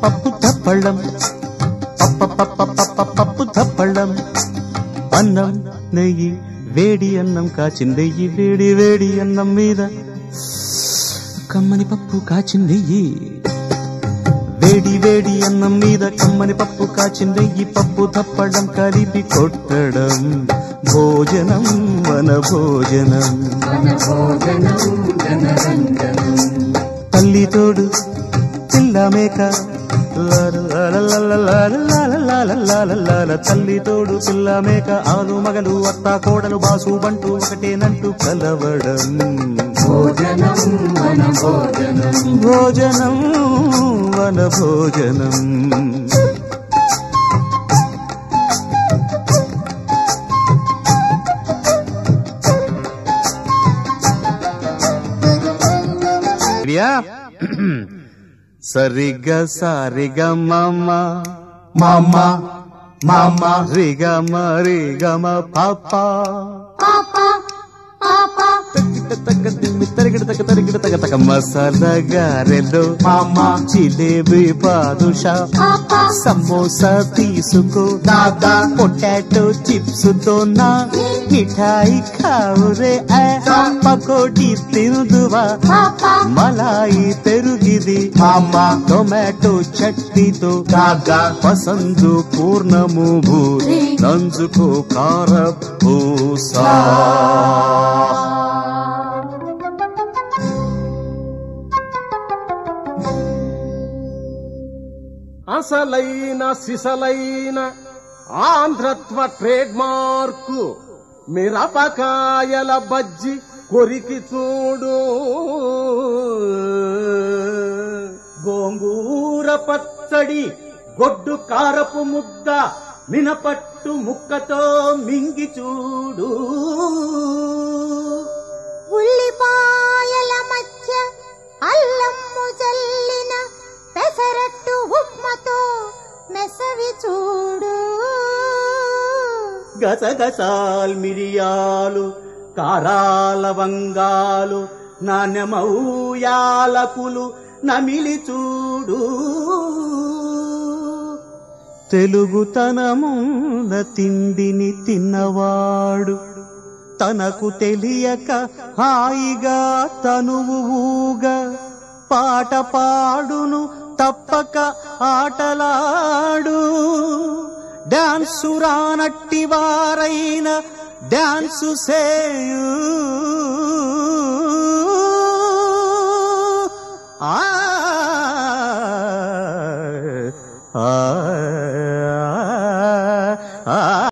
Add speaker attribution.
Speaker 1: పప్పు తప్పళ్ళం పప్పు తప్పళ్ళం అన్నం నెయ్యి వేడి అన్నం కాచిందెయ్యి వేడి వేడి అన్నం మీద కమ్మని పప్పు కాచిందెయ్యి వేడి వేడి అన్నం మీద కమ్మని పప్పు కాచిందెయ్యి పప్పు తప్పడం కలిపి కొట్టడం భోజనం వన భోజనం తల్లి తోడు పిల్ల మేక తల్లి తోడు పిల్ల మేక ఆలు మగలు అత్త కోడలు బాసు బంటూ ఒకటేనంటూ కలవడం భోజనం వన భోజనం సరిగా సారిగా మామ మామ మామ రిగమ రిగమ పాప మసాలా గారెలో మామ జిలేబీ బాదుషా సమోసా తీసుకో దాదా పొటాటో చిప్స్ తో నా మిఠాయి ఖావురే పకోడీ తినుదువా మలాయి పెరుగిది మామ టొమాటో చట్నీతో దాదా పసందు పూర్ణము భూరి నంజుకో కార పూసా
Speaker 2: అసలైన సిసలైన ఆంధ్రత్వ ట్రేడ్ మార్కు మిరపకాయల బజ్జి కొరికి చూడు గోంగూర పచ్చడి గొడ్డు కారపు ముద్ద మినపట్టు ముక్కతో మింగి చూడు
Speaker 3: ఉల్లిపాయల మధ్య అల్లము జల్లిన పెసరట్టు ఉప్మతో మెసవి చూడు
Speaker 1: గసగసాల్ మిరియాలు కారాల వంగాలు నాణ్యమౌ యాలకులు నమిలి చూడు తెలుగుతనమున్న తిండిని తిన్నవాడు తనకు తెలియక హాయిగా తనువుగా పాట పాడును తప్పక ఆటలాడు డాన్సు రానట్టి వారైన డాన్సు సేయు ఆ